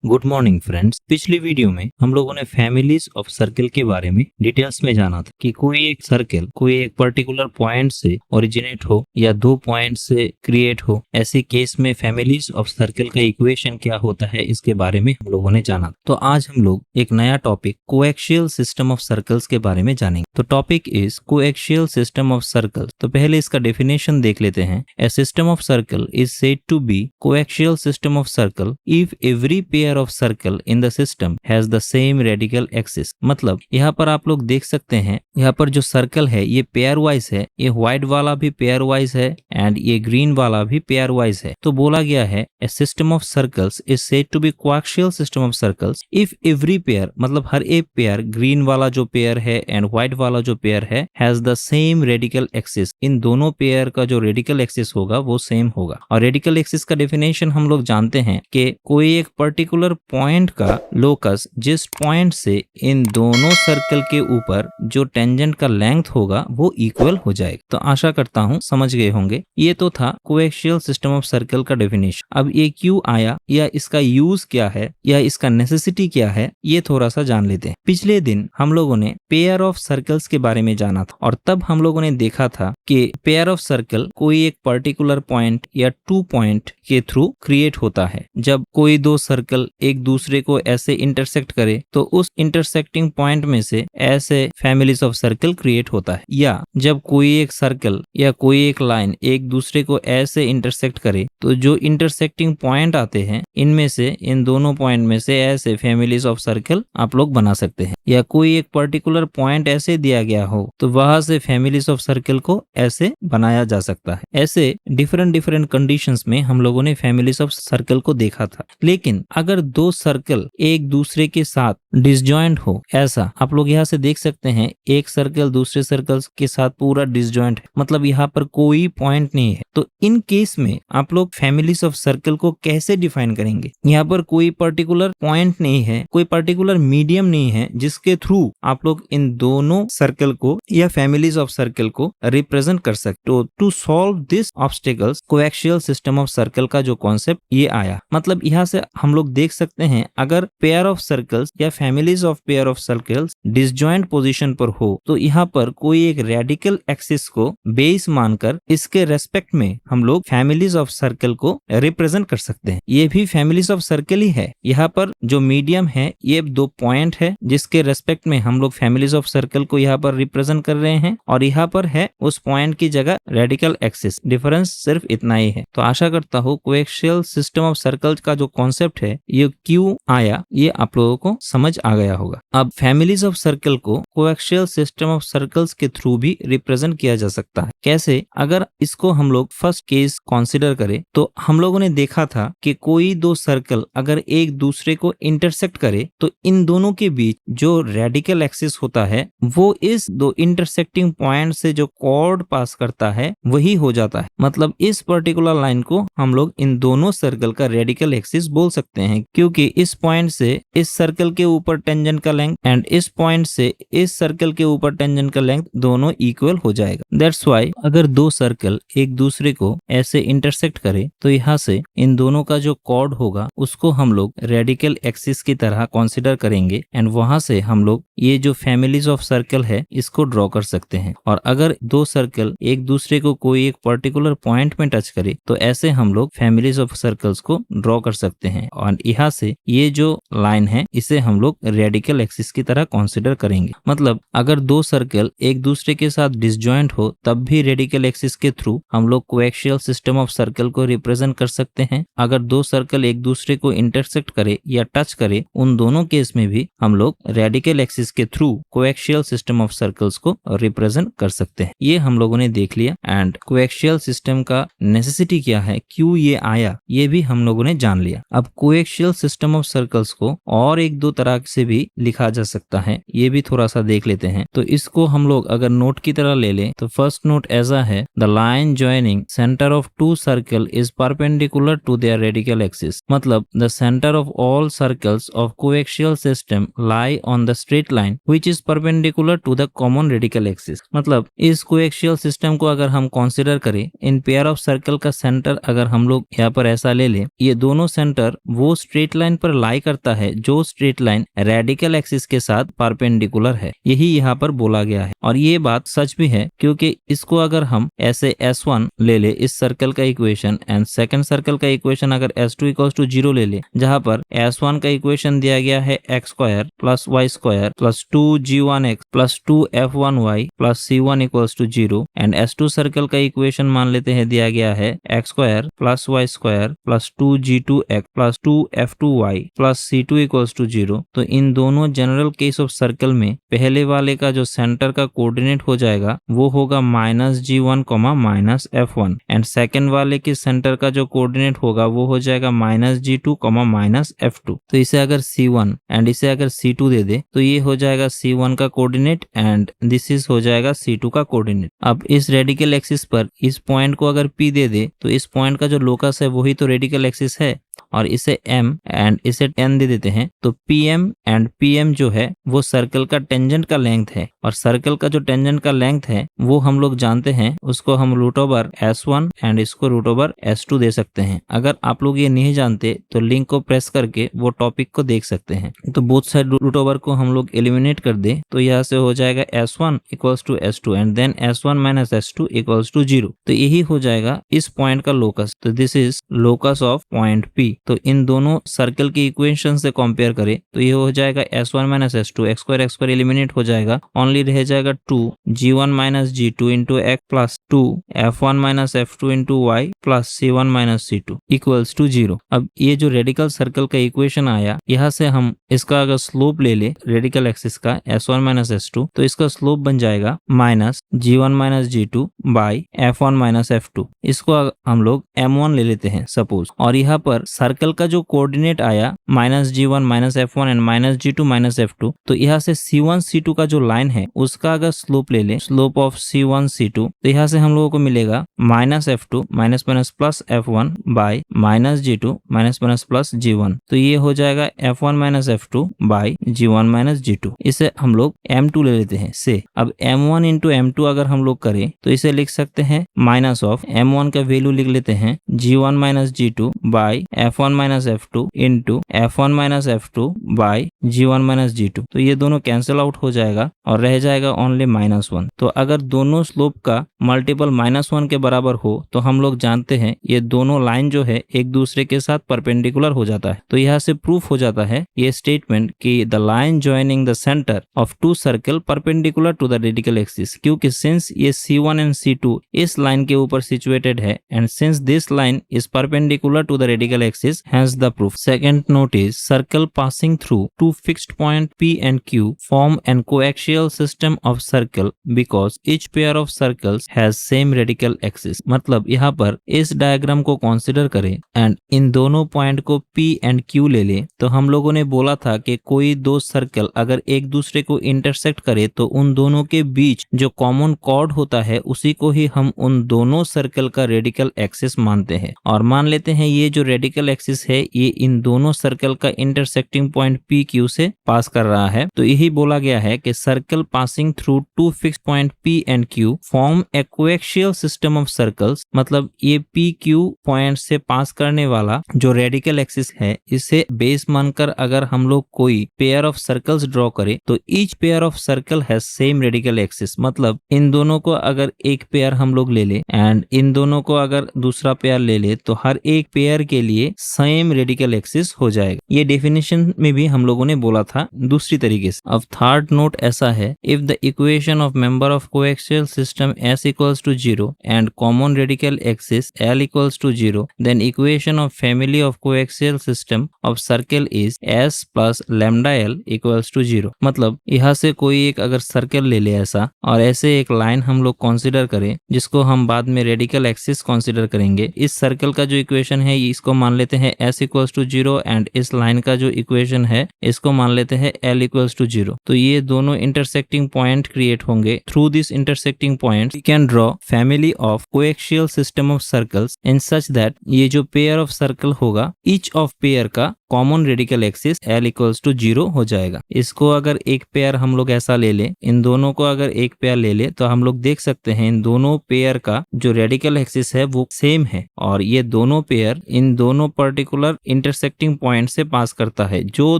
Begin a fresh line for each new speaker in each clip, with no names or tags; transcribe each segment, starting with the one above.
Good morning friends. पिछली video में हम लोगों ने फैमिलीज ऑफ सर्कल के बारे में डिटेल्स में जाना था कि कोई एक सर्कल कोई एक पर्टिकुलर पॉइंट से ओरिजिनेट हो या दो पॉइंट से क्रिएट हो, ऐसे केस में फैमिलीज ऑफ सर्कल का इक्वेशन क्या होता है इसके बारे में हम लोगों ने जाना। तो आज हम लोग एक नया topic coaxial system of circles के बारे में जानेंगे। तो topic is coaxial system of circles. तो पहले इसका डेफिनेशन देख लेते हैं। A system of circle is said to be coaxial system of circle if every pair of circle in the system has the same radical axis. मतलब यहाँ पर आप लोग देख सकते हैं, यहाँ पर जो सर्कल है ये पेयर वाइज है, ये व्हाइट वाला भी पेयर वाइज है एंड ये ग्रीन वाला भी पेयर वाइज है। तो बोला गया है a system of circles is said to be coaxial system of circles if every pair, मतलब हर एक पेयर, ग्रीन वाला जो पेयर है एंड व्हाइट वाला जो पेयर है, has the same radical axis. इन दोनों पेयर का जो रेडिकल एक्सिस होगा वो सेम होगा। और रेडिकल एक्सिस का डेफिनेशन हम लोग जानते हैं कि कोई एक पर्टिकुलर पॉइंट का लोकस जिस पॉइंट से इन दोनों सर्कल के ऊपर जो टेंजेंट का लेंथ होगा वो इक्वल हो जाएगा। तो आशा करता हूं समझ गए होंगे। ये तो था कोएक्सियल सिस्टम ऑफ सर्कल का डेफिनेशन। अब ये क्यों आया या इसका यूज क्या है या इसका नेसेसिटी क्या है, ये थोड़ा सा जान लेते हैं। पिछले दिन हम लोगों ने पेयर ऑफ सर्कल्स के बारे में जाना था और तब हम लोगों ने देखा था कि पेयर ऑफ सर्कल कोई एक पर्टिकुलर पॉइंट या टू पॉइंट के थ्रू क्रिएट होता है। जब कोई दो सर्कल एक दूसरे को ऐसे इंटरसेक्ट करे तो उस इंटरसेक्टिंग पॉइंट में से ऐसे फैमिलीज ऑफ सर्कल क्रिएट होता है। या जब कोई एक सर्कल या कोई एक लाइन एक दूसरे को ऐसे इंटरसेक्ट करे तो जो इंटरसेक्टिंग पॉइंट आते हैं इनमें से, इन दोनों पॉइंट में से ऐसे फैमिलीज ऑफ सर्कल आप लोग बना सकते हैं। या कोई एक पर्टिकुलर पॉइंट ऐसे दिया गया हो तो वहां से फैमिलीज ऑफ सर्कल को ऐसे बनाया जा सकता है। ऐसे डिफरेंट कंडीशंस में हम लोगों ने फैमिलीज ऑफ सर्कल को देखा था। लेकिन अगर दो सर्कल एक दूसरे के साथ डिसजॉइंट हो, ऐसा आप लोग यहाँ से देख सकते हैं, एक सर्कल दूसरे सर्कल के साथ पूरा डिसजॉइंट है, मतलब यहाँ पर कोई पॉइंट नहीं है। तो इन केस में आप लोग फैमिलीज ऑफ सर्कल को कैसे डिफाइन करेंगे? यहाँ पर कोई पर्टिकुलर पॉइंट नहीं है, कोई पर्टिकुलर मीडियम नहीं है जिसके थ्रू आप लोग इन दोनों सर्कल को या फैमिलीज ऑफ सर्कल को रिप्रेजेंट कर सकते। तो to solve this obstacles coaxial system of circle का जो कॉन्सेप्ट ये आया। मतलब यहाँ से हम लोग देख सकते हैं, अगर पेयर ऑफ सर्कल्स या families of pair of circles disjoint position पर हो तो यहाँ पर कोई एक रेडिकल एक्सिस को बेस मानकर इसके रेस्पेक्ट में हम लोग फैमिलीज ऑफ सर्कल को रिप्रेजेंट कर सकते हैं। ये भी फैमिलीज ऑफ सर्कल ही है। यहाँ पर जो मीडियम है ये दो पॉइंट है जिसके रेस्पेक्ट में हम लोग फैमिलीज ऑफ सर्कल को यहाँ पर रिप्रेजेंट कर रहे हैं और यहाँ पर है उस पॉइंट की जगह रेडिकल एक्सिस। डिफरेंस सिर्फ इतना ही है। तो आशा करता हूँ कोएक्सियल सिस्टम ऑफ सर्कल्स का जो कॉन्सेप्ट है ये क्यों आया ये आप लोगों को समझ आ गया होगा। अब फैमिलीज ऑफ सर्कल को कोएक्सियल सिस्टम ऑफ सर्कल्स के थ्रू भी रिप्रेजेंट किया जा सकता है। कैसे? अगर इसको हम लोग फर्स्ट केस कंसीडर करें तो हम लोगों ने देखा था कि कोई दो सर्कल अगर एक दूसरे को इंटरसेक्ट करे तो इन दोनों के बीच जो रेडिकल एक्सिस होता है वो इस दो इंटरसेक्टिंग पॉइंट से जो कॉर्ड पास करता है वही हो जाता है। मतलब इस पर्टिकुलर लाइन को हम लोग इन दोनों सर्कल का रेडिकल एक्सिस बोल सकते हैं, क्योंकि इस पॉइंट से इस सर्कल के ऊपर टेंजेंट का लेंथ एंड इस पॉइंट से इस सर्कल के ऊपर टेंजेंट का लेंथ दोनों इक्वल हो जाएगा। दैट्स व्हाई अगर दो सर्कल एक दूसरे को ऐसे इंटरसेक्ट करे तो यहाँ से इन दोनों का जो कॉर्ड होगा उसको हम लोग रेडिकल एक्सिस की तरह कंसीडर करेंगे एंड वहां से हम लोग ये जो फैमिलीज ऑफ सर्कल है इसको ड्रॉ कर सकते हैं। और अगर दो सर्कल एक दूसरे को कोई एक पर्टिकुलर पॉइंट में टच करे तो ऐसे हम लोग फैमिलीज ऑफ सर्कल्स को ड्रॉ कर सकते हैं और यहाँ से ये जो लाइन है इसे हम लोग रेडिकल एक्सिस की तरह कंसीडर करेंगे। मतलब अगर दो सर्कल एक दूसरे के साथ डिसजॉइंट हो तब भी रेडिकल एक्सिस के थ्रू हम लोग कोएक्सियल सिस्टम ऑफ सर्कल को रिप्रेजेंट कर सकते हैं। अगर दो सर्कल एक दूसरे को इंटरसेक्ट करे या टच करे उन दोनों केस में भी हम लोग रेडिकल एक्सिस के through coaxial system of circles को रिप्रेजेंट कर सकते हैं। ये हम लोगों ने देख लिया एंड कोएक्सियल सिस्टम का नेसेसिटी क्या है, क्यों ये आया, ये भी हम लोगों ने जान लिया। अब कोएक्सियल सिस्टम ऑफ सर्कल्स को और एक दो तरह से भी लिखा जा सकता है, ये भी थोड़ा सा देख लेते हैं। तो इसको हम लोग अगर नोट की तरह ले लें तो फर्स्ट नोट ऐसा है, the line joining centre of two circle is perpendicular to their radical axis. मतलब the centre of all circles of coaxial system lie on the straight line which is perpendicular to the common radical axis. मतलब इस coaxial system को अगर हम consider करें, इन pair of circle का centre अगर हम लोग यहाँ पर ऐसा ले लें, ये दोनों सेंटर वो स्ट्रेट लाइन पर लाई करता है जो स्ट्रेट लाइन रेडिकल एक्सिस के साथ परपेंडिकुलर है, यही यहाँ पर बोला गया है। और ये बात सच भी है क्योंकि इसको अगर हम ऐसे S1 ले ले इस सर्कल का इक्वेशन एंड सेकंड सर्कल का इक्वेशन अगर S2 इक्वल्स टू 0 ले ले, जहां पर S1 का इक्वेशन दिया गया है x square plus y square plus 2g1x plus 2f1y plus c1 equals to 0 and S2 circle का इक्वेशन मान लेते हैं दिया गया है x square plus y square plus 2g2x plus 2f2y plus c2 equals to 0। तो इन दोनों जनरल केस ऑफ सर्कल में पहले वाले का जो सेंटर का कोऑर्डिनेट हो जाएगा वो होगा -g1 minus f1 and second वाले के सेंटर का जो कोऑर्डिनेट होगा वो हो जाएगा -g2 माइनस f2। तो इसे अगर c1 एंड इसे अगर c2 दे दे तो ये हो जाएगा c1 का कोऑर्डिनेट एंड दिस इज हो जाएगा c2 का कोऑर्डिनेट। अब इस रेडिकल एक्सिस पर इस पॉइंट को अगर p दे दे तो इस पॉइंट का जो लोकस है वही तो रेडिकल एक्सिस है और इसे m एंड इसे n दे देते हैं। तो pm एंड pm जो है वो सर्कल का टेंजेंट का लेंथ है और सर्कल का जो टेंजेंट का लेंथ है वो हम लोग जानते हैं, उसको हम रूट ओवर s1 एंड इसको रूट ओवर s2 दे सकते हैं। अगर आप लोग ये नहीं जानते तो लिंक को प्रेस करके वो टॉपिक को देख सकते हैं। तो बोथ साइड रूट ओवर को हम लोग एलिमिनेट कर दे तो यहाँ से हो जाएगा s1 equals to s2 and then s1 minus s2 equals to 0। तो यही हो जाएगा इस पॉइंट का लोकस। तो this is locus of point P। तो इन दोनों सर्कल के इक्वेशन से कंपेयर करें तो ये हो जाएगा s1 minus s2 x square eliminate हो जाएगा, ओनली रह जाएगा 2g1 minus g2 into x plus 2f1 minus f2 into y plus c1 minus c2 equals to 0। अब ये जो रेडिकल सर्कल का इक्वेशन आया यहाँ से हम इसका अगर स्लोप ले ले रेडिकल एक्सिस का s1 माइनस s2 तो इसका स्लोप बन जाएगा minus g1 minus g2 by f1 minus f2। इसको हम लोग m1 ले लेते हैं सपोज, और यहाँ पर सर्कल का जो कोऑर्डिनेट आया -g1 minus f1 and -g2 minus f2, तो यहाँ से c1 c2 का जो लाइन है उसका अगर स्लोप ले ले स्लोप ऑफ c1 c2 तो यहाँ से हम लोगों को मिलेगा minus f2 minus minus plus f1 by -g2 minus minus plus g1। तो ये हो जाएगा f1 minus f2 by g1 minus g2। इसे हम लोग m2 ले लेते हैं से। अब m1 इंटू m2 अगर हम लोग करें तो इसे लिख सकते हैं माइनस ऑफ m1 का वैल्यू लिख लेते हैं g1 minus g2 by f1 minus f2 into f1 minus f2 by g1 minus g2। तो ये दोनों कैंसिल आउट हो जाएगा और रह जाएगा ओनली -1। तो अगर दोनों स्लोप का मल्टीपल -1 के बराबर हो तो हम लोग जानते हैं ये दोनों लाइन जो है एक दूसरे के साथ परपेंडिकुलर हो जाता है। तो यहाँ से प्रूफ हो जाता है ये स्टेटमेंट कि the line joining the centre of two circle perpendicular to the radical axis, क्योंकि सिंस ये c1 एंड c2 इस लाइन के ऊपर सिचुएटेड है and since this line is perpendicular to the radical axis, hence the proof. Second note is circle passing through two fixed point P and Q form an coaxial system of circle because each pair of circles has same radical axis। मतलब यहाँ पर इस diagram को consider करें and in दोनों point को P and Q ले ले। तो हम लोगों ने बोला था कि कोई दो सर्कल अगर एक दूसरे को इंटरसेक्ट करे तो उन दोनों के बीच जो कॉमन कॉर्ड होता है उसी को ही हम उन दोनों सर्कल का रेडिकल एक्सिस मानते हैं। और मान लेते हैं ये जो रेडिकल एक्सिस है ये इन दोनों सर्कल का इंटरसेक्टिंग पॉइंट पी क्यू से पास कर रहा है। तो यही बोला गया है कि circle passing through two fix point P and Q form a coaxial system of circles. मतलब ये पी क्यू पॉइंट से पास करने वाला जो रेडिकल एक्सिस है इसे बेस मानकर अगर हम लोग कोई पेयर ऑफ सर्कल्स ड्रॉ करें तो each pair of circle has same radical axis. मतलब इन दोनों को अगर एक पेयर हम लोग ले ले एंड इन दोनों को अगर दूसरा पेयर ले ले तो हर एक पेयर के लिए सेम रेडिकल एक्सिस हो जाएगा। ये डेफिनेशन में भी हम लोगों ने बोला था दूसरी तरीके से। अब थर्ड नोट ऐसा है, if the equation of member of coaxial system s equals to 0 and common radical axis l equals to 0 then equation of family of coaxial system of circle is s plus lambda l equals to 0। मतलब यहाँ से कोई एक अगर circle ले ले ऐसा और ऐसे एक लाइन हम लोग कंसीडर करें जिसको हम बाद में रेडिकल एक्सिस कंसीडर करेंगे। इस सर्कल का जो इक्वेशन है इसको मान लेते हैं s इक्वल्स टू 0 एंड इस लाइन का जो इक्वेशन है इसको मान लेते हैं l इक्वल्स टू 0। तो ये दोनों इंटरसेक्टिंग पॉइंट क्रिएट होंगे। Through this intersecting point we can draw family of coaxial system of circles in such that ये जो पेयर ऑफ सर्कल होगा ईच ऑफ पेयर का common radical axis L equals to 0 हो जाएगा। इसको अगर एक पेयर हम लोग ऐसा ले ले, इन दोनों को अगर एक पेयर ले ले तो हम लोग देख सकते हैं इन दोनों पेयर का जो रेडिकल एक्सिस है वो सेम है और ये दोनों पेयर इन दोनों पर्टिकुलर इंटरसेक्टिंग पॉइंट से पास करता है। जो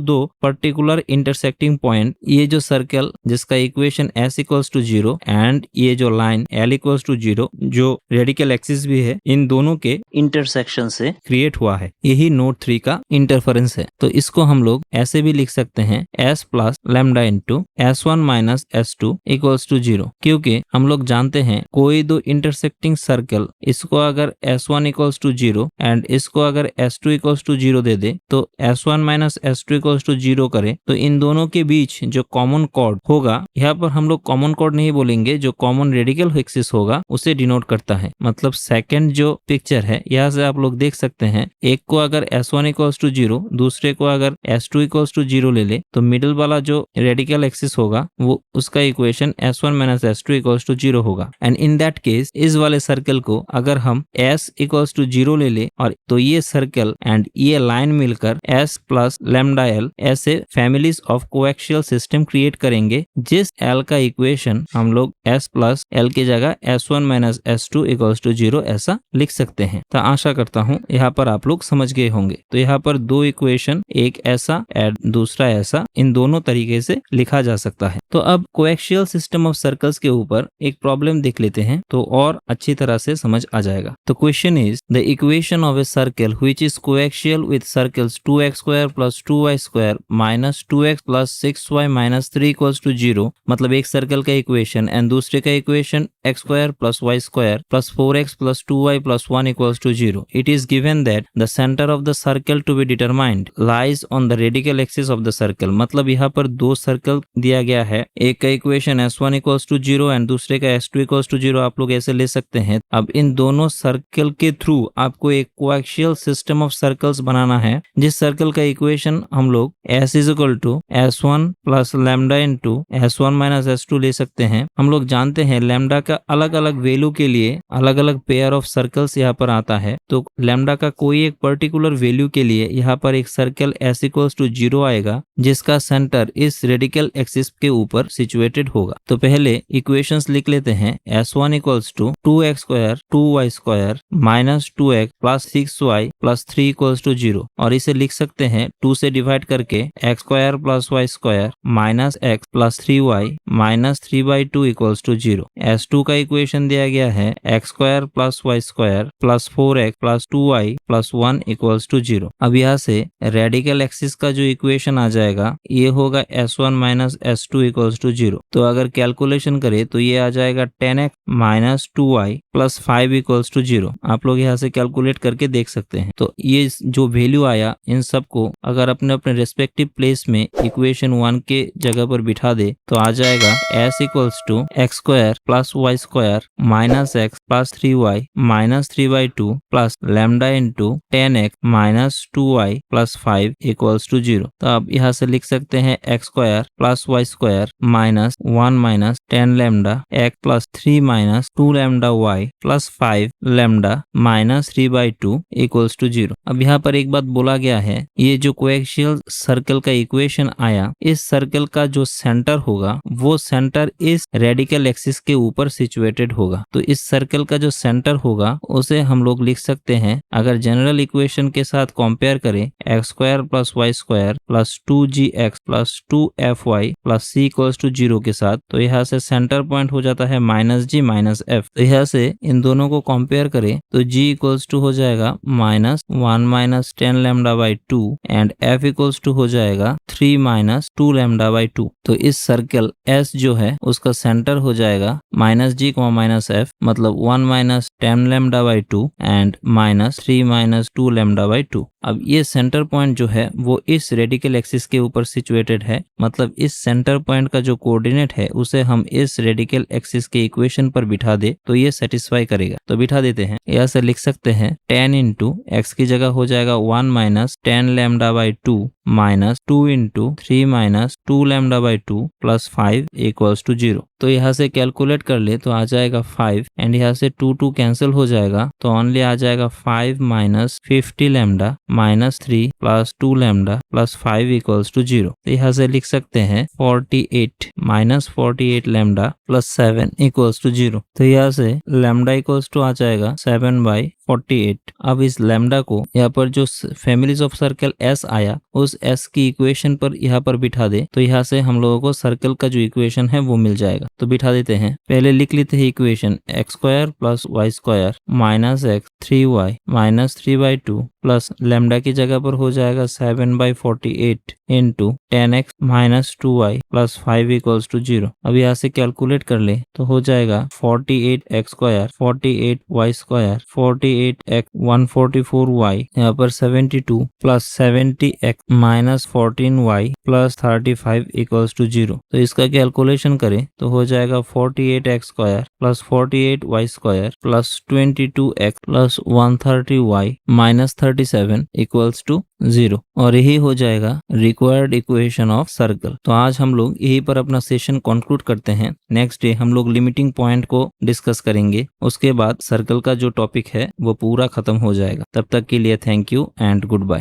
दो पर्टिकुलर इंटरसेक्टिंग पॉइंट, ये जो सर्कल जिसका equation S equals to 0 and ये जो लाइन L इक्वल्स टू 0 जो रेडिकल एक्सिस भी है, इन दोनों के इंटरसेक्शन से क्रिएट हुआ है। यही नोड 3 का इंटरफेरेंस है। तो इसको हम लोग ऐसे भी लिख सकते हैं S plus lambda into S1 minus S2 equals to 0, क्योंकि हम लोग जानते हैं कोई दो इंटरसेक्टिंग सर्कल, इसको अगर S1 इक्वल्स टू 0 एंड इसको अगर S2 इक्वल्स टू 0 दे दे तो S1 minus S2 equals to 0 करे तो इन दोनों के बीच जो कॉमन कॉर्ड होगा, यहाँ पर हम लोग कॉमन कॉर्ड नहीं बोलेंगे, जो कॉमन रेडिकल एक्सिस होगा उसे डिनोट करता है। मतलब सेकंड जो पिक्चर है, यहाँ से आप लोग देख सकते हैं एक को अगर S1 इक्वल्स टू 0, दूसरे को अगर S2 इक्वल्स टू 0 ले ले तो मिडिल वाला जो रेडिकल एक्सिस होगा वो उसका equation S1 minus S2 equals to 0 होगा। एंड इन दैट केस इस वाले सर्कल को अगर हम S इक्वल्स टू 0 ले ले और तो ये सर्कल एंड ये लाइन मिलकर S प्लस लैम्डा L ऐसे families of coaxial system create करेंगे, जिस L का इक्वेशन हम लोग S प्लस L की जगह S1 minus S2 equals to 0 ऐसा लिख सकते हैं। तो आशा करता हूँ यहाँ पर आप लोग समझ गए होंगे। तो यहाँ पर दो इक्वेशन, एक ऐसा एंड दूसरा ऐसा, इन दोनों तरीके से लिखा जा सकता है। तो अब कोएक्सियल सिस्टम ऑफ सर्कल्स के ऊपर एक प्रॉब्लम देख लेते हैं तो और अच्छी तरह से समझ आ जाएगा। तो question is the equation of a circle which is coaxial with circles 2x square plus 2y square minus 2x plus 6y minus 3 equals to 0। मतलब एक सर्कल का इक्वेशन एंड दूसरे का equation x square plus y square plus 4x plus 2y plus 1 equals to 0। It is given that the centre of the circle to be determined lies on the radical axis of the circle. मतलब यहाँ पर दो circle दिया गया है, एक का equation S1 equals to 0 and दूसरे का S2 इक्वल्स टू 0, आप लोग ऐसे ले सकते हैं। अब इन दोनों सर्कल के थ्रू आपको एक कोएक्सियल सिस्टम ऑफ सर्कल्स बनाना है, जिस सर्कल का इक्वेशन हम लोग S is equal to S1 plus lambda into S1 minus S2 ले सकते हैं। हम लोग जानते हैं लैम्डा का अलग अलग वैल्यू के लिए अलग अलग पेयर ऑफ सर्कल्स यहाँ पर आता है। तो लैम्डा का कोई एक पर्टिकुलर वैल्यू के लिए यहाँ पर एक सर्कल S इक्वल्स टू 0 आएगा, जिसका सेंटर इस रेडिकल एक्सिस के ऊपर सिचुएटेड होगा। तो पहले इक्वेशंस लिख लेते हैं। S1 equals to 2x square 2y square minus 2x plus 6y plus 3 equals to 0, और इसे लिख सकते हैं 2 से डिवाइड करके x square plus y square minus x plus 3y minus 3/2 equals to 0। S2 का इक्वेशन दिया गया है x square plus y square plus 4x plus 2y plus 1 equals to 0। अब यहाँ से रेडिकल एक्सिस का जो इक्वेशन आ जाएगा ये होगा S1 minus S2 equals to 0। तो अगर कैलकुलेशन करें तो ये आ जाएगा 10x minus 2y plus 5 equals to 0। आप लोग यहाँ से कैलकुलेट करके देख सकते हैं। तो ये जो वैल्यू आया, इन सबको अगर अपने अपने रेस्पेक्टिव प्लेस में इक्वेशन 1 के जगह पर बिठा दे तो आ जाएगा S equals to x square plus y square minus x plus 3y minus 3/2 plus lambda into 10x minus 2y plus 5 equals to 0। तो अब यहाँ से लिख सकते हैं x square plus y square minus 1 minus 10 lambda x plus 3 minus 2 lambda y plus 5 lambda minus 3/2 equals to 0। अब यहाँ पर एक बात बोला गया है, ये जो कोएक्सियल सर्कल का इक्वेशन आया, इस सर्कल का जो सेंटर होगा वो सेंटर इस रेडिकल एक्सिस के ऊपर सिचुएटेड होगा। तो इस सर्कल का जो सेंटर होगा उसे हम लोग लिख सकते हैं, अगर जनरल इक्वेशन के साथ कंपेयर करें, x square plus y square plus 2gx plus 2fy plus c equals to 0 के साथ, तो यहाँ से सेंटर पॉइंट हो जाता है माइनस g माइनस f। तो यहाँ से इन दोनों को कंपेयर करें तो g इक्वल्स टू हो जाएगा minus 1 minus 10 lambda by 2 and f equals to हो जाएगा 3 माइनस 2 लैम्डा बाई 2। तो इस सर्कल S जो है उसका सेंटर हो जाएगा माइनस g माइनस f, मतलब 1 minus 10 lambda by 2 and minus 3 minus 2 lambda by 2। अब ये सेंटर पॉइंट जो है वो इस रेडिकल एक्सिस के ऊपर सिचुएटेड है, मतलब इस सेंटर पॉइंट का जो कोऑर्डिनेट है उसे हम इस रेडिकल एक्सिस के इक्वेशन पर बिठा दे तो ये सेटिस्फाई करेगा। तो बिठा देते हैं, यहाँ से लिख सकते हैं 10 इंटू एक्स की जगह हो जाएगा 1 minus 10 lambda by 2 minus 2 into 3 minus 2 lambda by 2 plus 5 equals to 0। तो यहाँ से कैलकुलेट कर ले तो आ जाएगा 5 एंड यहाँ से 2 कैंसिल हो जाएगा तो ओनली आ जाएगा 5 minus 50 lambda minus 3 plus 2 lambda plus 5 equals to 0। तो यहाँ से लिख सकते हैं 48 minus 48 lambda plus 7 equals to 0। तो यहाँ से लैम्डा इक्वल्स टू आ जाएगा 7/48। अब इस लैम्डा को यहाँ पर जो फैमिलीज ऑफ सर्कल एस आया उस एस की इक्वेशन पर यहाँ पर बिठा दे तो यहाँ से हम लोगों को सर्कल का जो इक्वेशन है वो मिल जाएगा। तो बिठा देते हैं, पहले लिख लेते हैं equation x square plus y square minus x 3y minus 3/2 plus lambda की जगह पर हो जाएगा 7/48 into 10x minus 2y plus 5 equals to 0। अब यहाँ से कैलकुलेट कर ले तो हो जाएगा 48x square 48y square 48x 144y यहाँ पर 72 plus 70x minus 14y plus 35 equals to 0। तो इसका कैलकुलेशन करें तो हो जाएगा 48x square plus 48y square plus 22x plus 130y minus 37 equals to 0 और यही हो जाएगा रिक्वायर्ड इक्वेशन ऑफ सर्कल। तो आज हम लोग यही पर अपना सेशन कंक्लूड करते हैं। नेक्स्ट डे हम लोग लिमिटिंग पॉइंट को डिस्कस करेंगे, उसके बाद सर्कल का जो टॉपिक है वो पूरा खत्म हो जाएगा। तब तक के लिए thank you and good bye.